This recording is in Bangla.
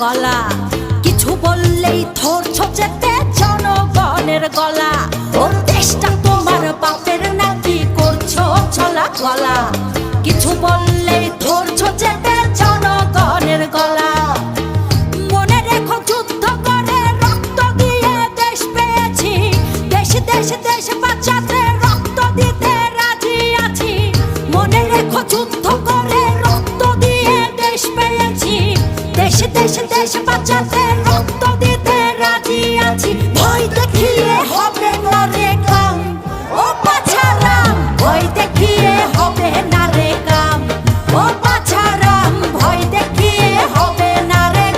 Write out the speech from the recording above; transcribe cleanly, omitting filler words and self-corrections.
গলা, কিছু বললেই ধরছো চেপে জনগণের গলা। ও দেশটা তোমার বাপের নাকি করছো ছলা গলা, কিছু বললেই ধরছো চেপে জনগণের গলা। মনে রেখো যুদ্ধ করে রক্ত দিয়ে দেশ পেয়েছি, দেশ দেশ দেশ বাঁচাতে রক্ত দিতে রাজি আছি। মনে রেখো যুদ্ধ করে রক্ত দিয়ে দেশ পেয়েছি, দেশ দেশ দেশ বাঁচাতে রক্ত দিতে রাজি আছি। ভয় দেখিয়ে হবে না রে